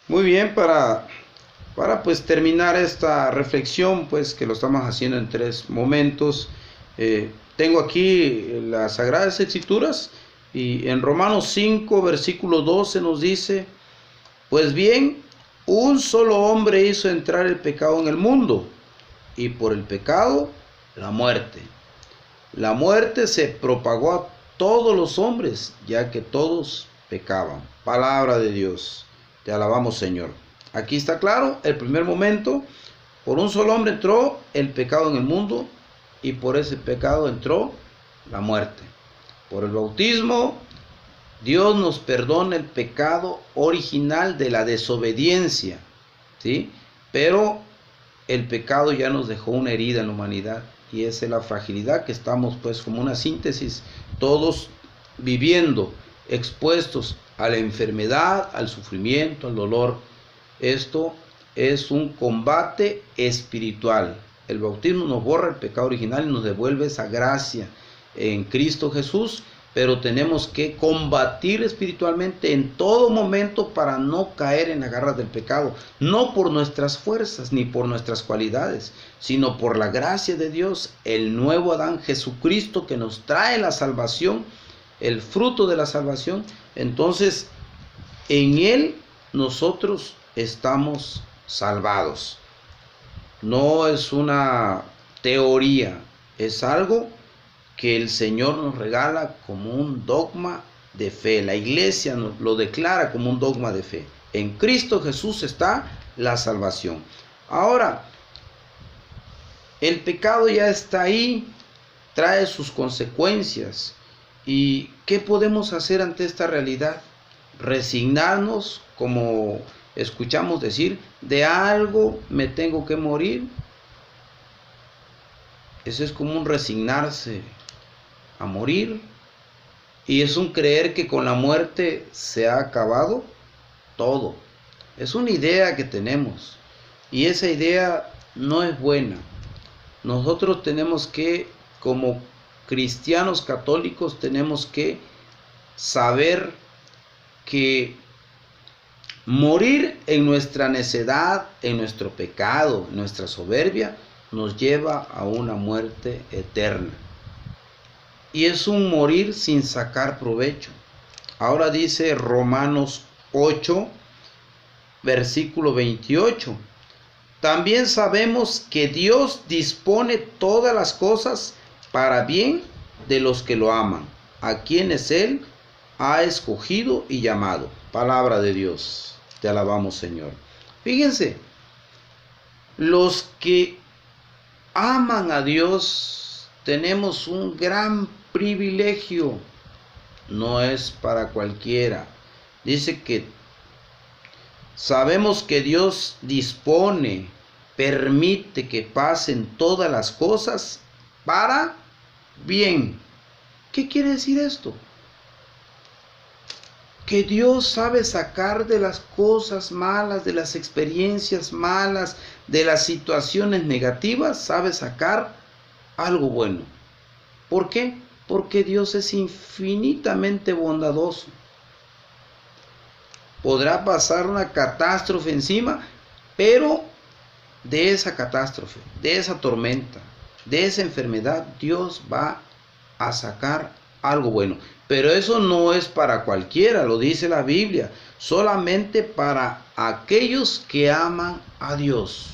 Muy bien, para pues terminar esta reflexión, pues que lo estamos haciendo en tres momentos. Tengo aquí las Sagradas Escrituras y en Romanos 5, versículo 12 nos dice, pues bien, un solo hombre hizo entrar el pecado en el mundo y por el pecado la muerte. La muerte se propagó a todos los hombres, ya que todos pecaban. Palabra de Dios. Te alabamos, Señor. Aquí está claro, el primer momento, por un solo hombre entró el pecado en el mundo y por ese pecado entró la muerte. Por el bautismo, Dios nos perdona el pecado original de la desobediencia, ¿sí? Pero el pecado ya nos dejó una herida en la humanidad y esa es la fragilidad que estamos, pues, como una síntesis, todos viviendo, expuestos a la enfermedad, al sufrimiento, al dolor. Esto es un combate espiritual. El bautismo nos borra el pecado original y nos devuelve esa gracia en Cristo Jesús, pero tenemos que combatir espiritualmente en todo momento para no caer en las garras del pecado, no por nuestras fuerzas ni por nuestras cualidades, sino por la gracia de Dios, el nuevo Adán, Jesucristo, que nos trae la salvación, el fruto de la salvación. Entonces, en Él nosotros estamos salvados. No es una teoría, es algo que el Señor nos regala como un dogma de fe. La iglesia nos lo declara como un dogma de fe. En Cristo Jesús está la salvación. Ahora, el pecado ya está ahí, trae sus consecuencias. ¿Y qué podemos hacer ante esta realidad? Resignarnos, como escuchamos decir, de algo me tengo que morir. Eso es como un resignarse a morir, y es un creer que con la muerte se ha acabado todo. Es una idea que tenemos y esa idea no es buena. Nosotros tenemos que, como cristianos católicos, tenemos que saber que morir en nuestra necedad, en nuestro pecado, en nuestra soberbia, nos lleva a una muerte eterna. Y es un morir sin sacar provecho. Ahora dice Romanos 8, versículo 28. También sabemos que Dios dispone todas las cosas para bien de los que lo aman, a quienes Él ha escogido y llamado. Palabra de Dios. Te alabamos, Señor. Fíjense, los que aman a Dios tenemos un gran privilegio, no es para cualquiera. Dice que sabemos que Dios dispone, permite que pasen todas las cosas para bien. ¿Qué quiere decir esto? Que Dios sabe sacar de las cosas malas, de las experiencias malas, de las situaciones negativas, sabe sacar algo bueno. ¿Por qué? Porque Dios es infinitamente bondadoso. Podrá pasar una catástrofe encima, pero de esa catástrofe, de esa tormenta, de esa enfermedad, Dios va a sacar algo bueno. Pero eso no es para cualquiera, lo dice la Biblia, solamente para aquellos que aman a Dios.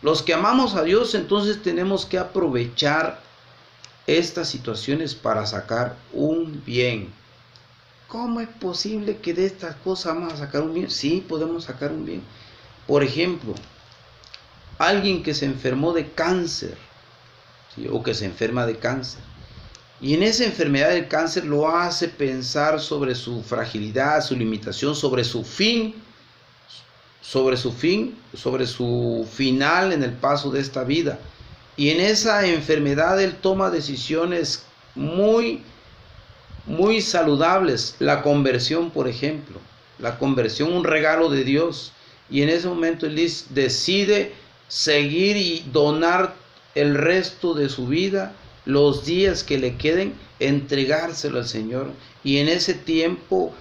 Los que amamos a Dios, entonces tenemos que aprovechar estas situaciones para sacar un bien. ¿Cómo es posible que de estas cosas vamos a sacar un bien? Sí, podemos sacar un bien. Por ejemplo, alguien que se enfermó de cáncer, ¿sí? O que se enferma de cáncer. Y en esa enfermedad del cáncer lo hace pensar sobre su fragilidad, su limitación, sobre su final en el paso de esta vida. Y en esa enfermedad él toma decisiones muy saludables. La conversión, por ejemplo. La conversión, un regalo de Dios. Y en ese momento él decide seguir y donar el resto de su vida, los días que le queden, entregárselo al Señor. Y en ese tiempo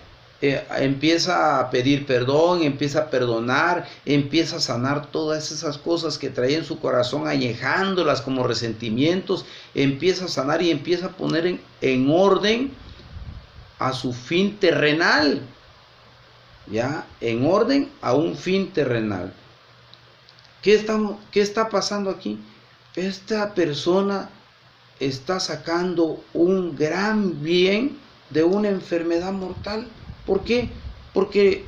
empieza a pedir perdón, empieza a perdonar, empieza a sanar todas esas cosas que traía en su corazón, añejándolas como resentimientos, empieza a sanar y empieza a poner en orden a su fin terrenal, ya, en orden a un fin terrenal. ¿Qué está pasando aquí? Esta persona está sacando un gran bien de una enfermedad mortal. ¿Por qué? Porque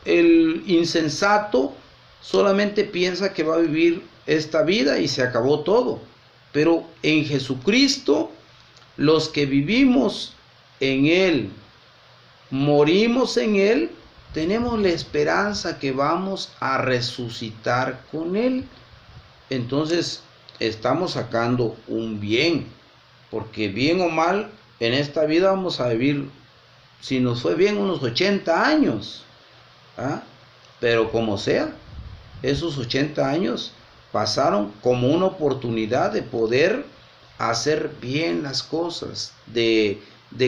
el insensato solamente piensa que va a vivir esta vida y se acabó todo. Pero en Jesucristo, los que vivimos en Él, morimos en Él, tenemos la esperanza que vamos a resucitar con Él. Entonces estamos sacando un bien, porque bien o mal en esta vida vamos a vivir, si nos fue bien, unos 80 años, ¿ah? Pero como sea, esos 80 años pasaron como una oportunidad de poder hacer bien las cosas, de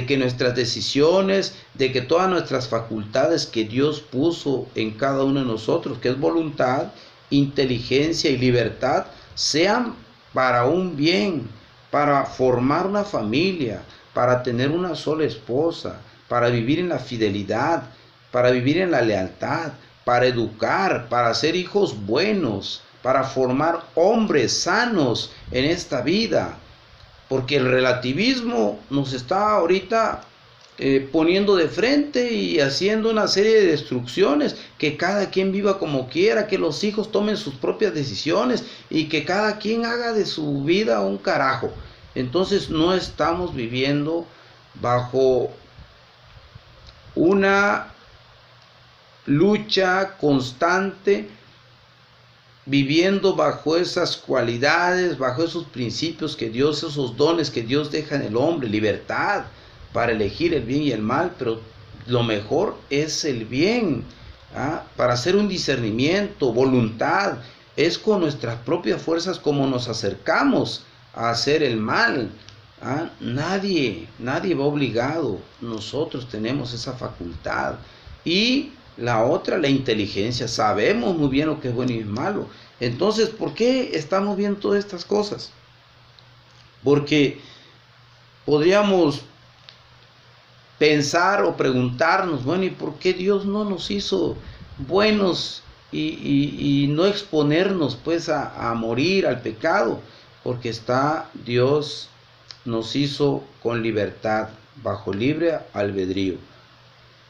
que nuestras decisiones, de que todas nuestras facultades que Dios puso en cada uno de nosotros, que es voluntad, inteligencia y libertad, sean para un bien, para formar una familia, para tener una sola esposa, para vivir en la fidelidad, para vivir en la lealtad, para educar, para ser hijos buenos, para formar hombres sanos en esta vida. Porque el relativismo nos está ahorita poniendo de frente y haciendo una serie de destrucciones, que cada quien viva como quiera, que los hijos tomen sus propias decisiones y que cada quien haga de su vida un carajo. Entonces no estamos viviendo bajo una lucha constante, viviendo bajo esas cualidades, bajo esos principios que Dios, esos dones que Dios deja en el hombre, libertad para elegir el bien y el mal, pero lo mejor es el bien, ¿ah? Para hacer un discernimiento, voluntad, es con nuestras propias fuerzas como nos acercamos a hacer el mal, ¿ah? Nadie va obligado, nosotros tenemos esa facultad. Y la otra, la inteligencia, sabemos muy bien lo que es bueno y es malo. Entonces, ¿por qué estamos viendo todas estas cosas? Porque podríamos pensar o preguntarnos, bueno, ¿y por qué Dios no nos hizo buenos y no exponernos pues a morir al pecado? Porque Dios nos hizo con libertad, bajo libre albedrío.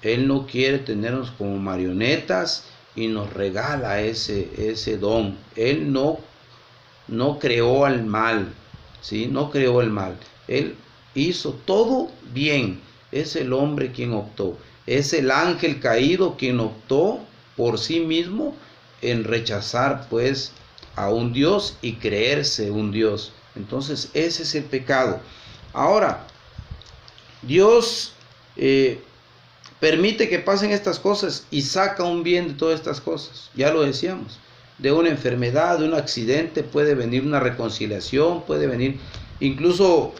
Él no quiere tenernos como marionetas y nos regala ese don. Él no creó al mal, ¿sí? No creó el mal. Él hizo todo bien. Es el hombre quien optó. Es el ángel caído quien optó por sí mismo en rechazar pues a un Dios y creerse un Dios. Entonces ese es el pecado. Ahora, Dios permite que pasen estas cosas y saca un bien de todas estas cosas. Ya lo decíamos, de una enfermedad, de un accidente puede venir una reconciliación, puede venir incluso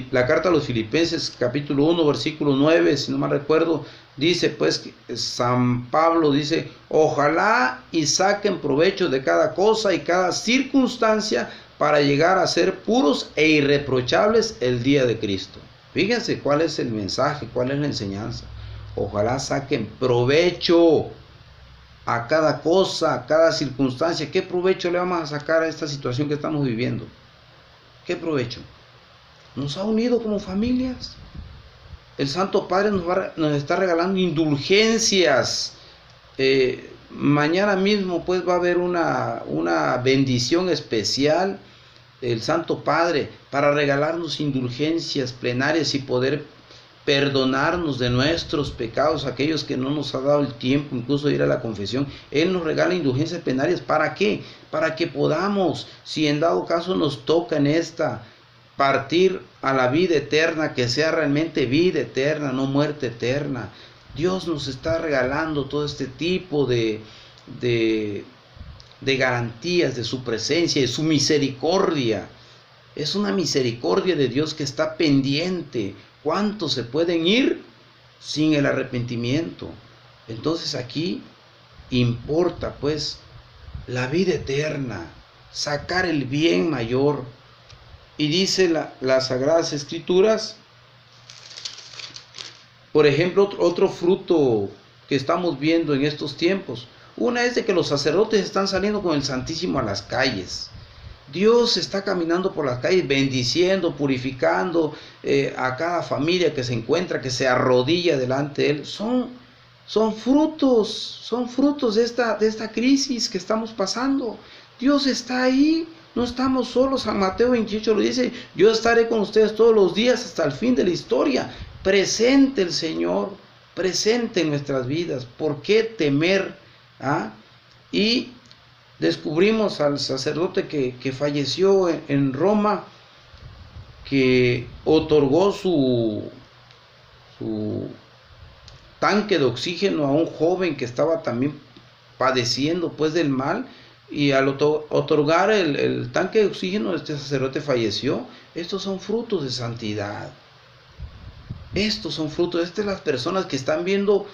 la carta a los Filipenses capítulo 1 versículo 9, si no mal recuerdo, dice pues que San Pablo dice: ojalá y saquen provecho de cada cosa y cada circunstancia para llegar a ser puros e irreprochables el día de Cristo. Fíjense cuál es el mensaje, cuál es la enseñanza. Ojalá saquen provecho a cada cosa, a cada circunstancia. ¿Qué provecho le vamos a sacar a esta situación que estamos viviendo? ¿Qué provecho? Nos ha unido como familias. El Santo Padre nos está regalando indulgencias. Mañana mismo pues va a haber una bendición especial el Santo Padre para regalarnos indulgencias plenarias y poder perdonarnos de nuestros pecados, aquellos que no nos ha dado el tiempo incluso de ir a la confesión. Él nos regala indulgencias plenarias. ¿Para qué? Para que podamos, si en dado caso nos toca en esta, partir a la vida eterna, que sea realmente vida eterna, no muerte eterna. Dios nos está regalando todo este tipo de garantías de su presencia, de su misericordia. Es una misericordia de Dios que está pendiente. ¿Cuántos se pueden ir sin el arrepentimiento. Entonces aquí importa pues la vida eterna, sacar el bien mayor. Y dice las Sagradas Escrituras, por ejemplo, otro fruto que estamos viendo en estos tiempos. Una es de que los sacerdotes están saliendo con el Santísimo a las calles. Dios está caminando por las calles, bendiciendo, purificando a cada familia que se encuentra, que se arrodilla delante de Él. Son frutos de esta crisis que estamos pasando. Dios está ahí, no estamos solos. San Mateo 28 lo dice: yo estaré con ustedes todos los días hasta el fin de la historia. Presente el Señor, presente en nuestras vidas. ¿Por qué temer? Y descubrimos al sacerdote que falleció en Roma, que otorgó su tanque de oxígeno a un joven que estaba también padeciendo pues del mal, y al otorgar el tanque de oxígeno, este sacerdote falleció. Estos son frutos de santidad. Estos son frutos. Estas son las personas que están viendo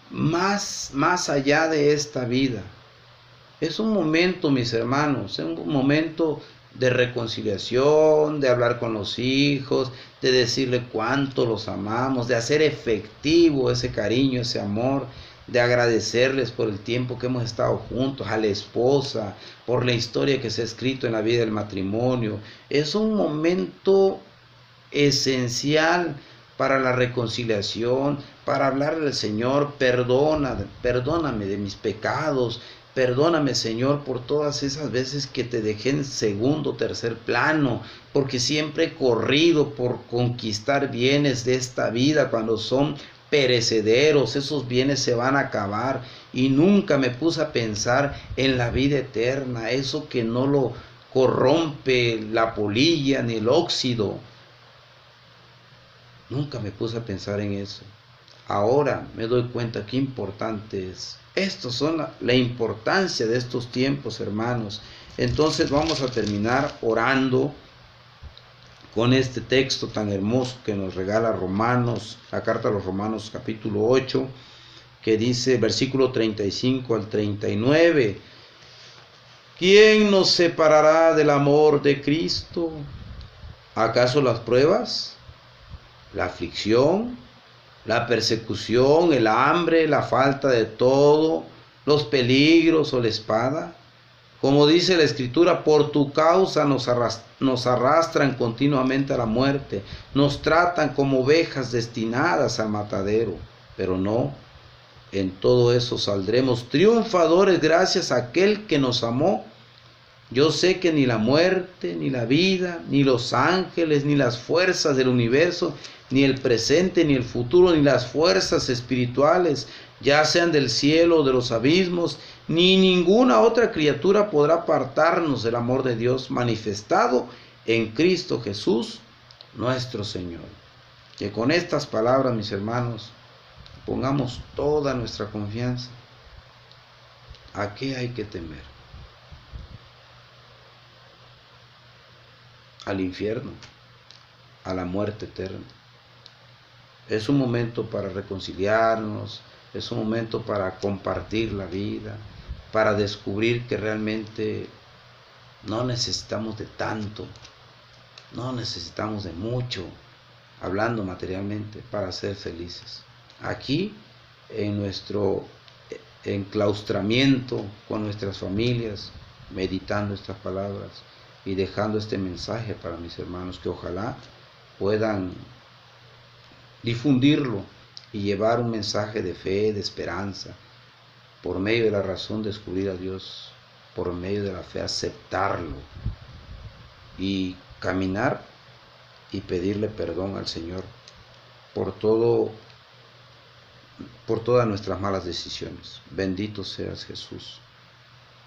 más allá de esta vida. Es un momento, mis hermanos, es un momento de reconciliación, de hablar con los hijos, de decirle cuánto los amamos, de hacer efectivo ese cariño, ese amor, de agradecerles por el tiempo que hemos estado juntos, a la esposa, por la historia que se ha escrito en la vida del matrimonio. Es un momento esencial para la reconciliación, para hablarle al Señor: perdóname de mis pecados, perdóname, Señor, por todas esas veces que te dejé en segundo, tercer plano, porque siempre he corrido por conquistar bienes de esta vida cuando son perecederos. Esos bienes se van a acabar, y nunca me puse a pensar en la vida eterna, eso que no lo corrompe la polilla ni el óxido. Nunca me puse a pensar en eso. Ahora me doy cuenta qué importante es. Estos son la importancia de estos tiempos, hermanos. Entonces vamos a terminar orando con este texto tan hermoso que nos regala Romanos, la carta a los Romanos capítulo 8, que dice, versículo 35 al 39: ¿quién nos separará del amor de Cristo? ¿Acaso las pruebas, la aflicción, la persecución, el hambre, la falta de todo, los peligros o la espada? Como dice la Escritura, por tu causa nos arrastran continuamente a la muerte, nos tratan como ovejas destinadas al matadero. Pero no, en todo eso saldremos triunfadores gracias a aquel que nos amó. Yo sé que ni la muerte, ni la vida, ni los ángeles, ni las fuerzas del universo, ni el presente, ni el futuro, ni las fuerzas espirituales, ya sean del cielo o de los abismos, ni ninguna otra criatura podrá apartarnos del amor de Dios manifestado en Cristo Jesús, nuestro Señor. Que con estas palabras, mis hermanos, pongamos toda nuestra confianza. ¿A qué hay que temer? Al infierno, a la muerte eterna. Es un momento para reconciliarnos, es un momento para compartir la vida, para descubrir que realmente no necesitamos de tanto, no necesitamos de mucho, hablando materialmente, para ser felices. Aquí, en nuestro enclaustramiento con nuestras familias, meditando estas palabras y dejando este mensaje para mis hermanos, que ojalá puedan difundirlo y llevar un mensaje de fe, de esperanza, por medio de la razón descubrir a Dios, por medio de la fe aceptarlo y caminar y pedirle perdón al Señor por todas nuestras malas decisiones. Bendito seas, Jesús.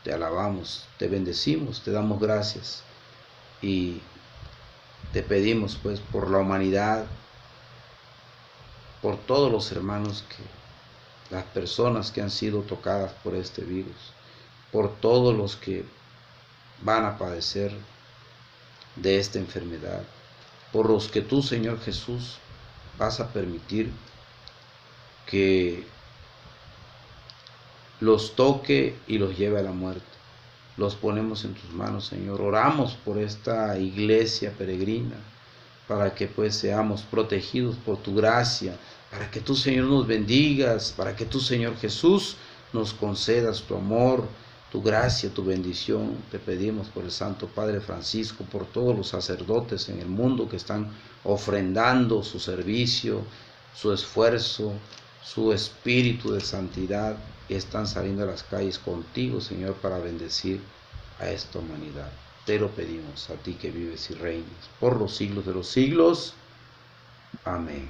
Te alabamos, te bendecimos, te damos gracias y te pedimos pues por la humanidad, por todos los hermanos, las personas que han sido tocadas por este virus, por todos los que van a padecer de esta enfermedad, por los que tú, Señor Jesús, vas a permitir que los toque y los lleve a la muerte. Los ponemos en tus manos, Señor. Oramos por esta iglesia peregrina, para que pues seamos protegidos por tu gracia, para que tú, Señor, nos bendigas, para que tú, Señor Jesús, nos concedas tu amor, tu gracia, tu bendición. Te pedimos por el Santo Padre Francisco, por todos los sacerdotes en el mundo que están ofrendando su servicio, su esfuerzo, su espíritu de santidad, y están saliendo a las calles contigo, Señor, para bendecir a esta humanidad. Te lo pedimos a ti que vives y reinas por los siglos de los siglos. Amén.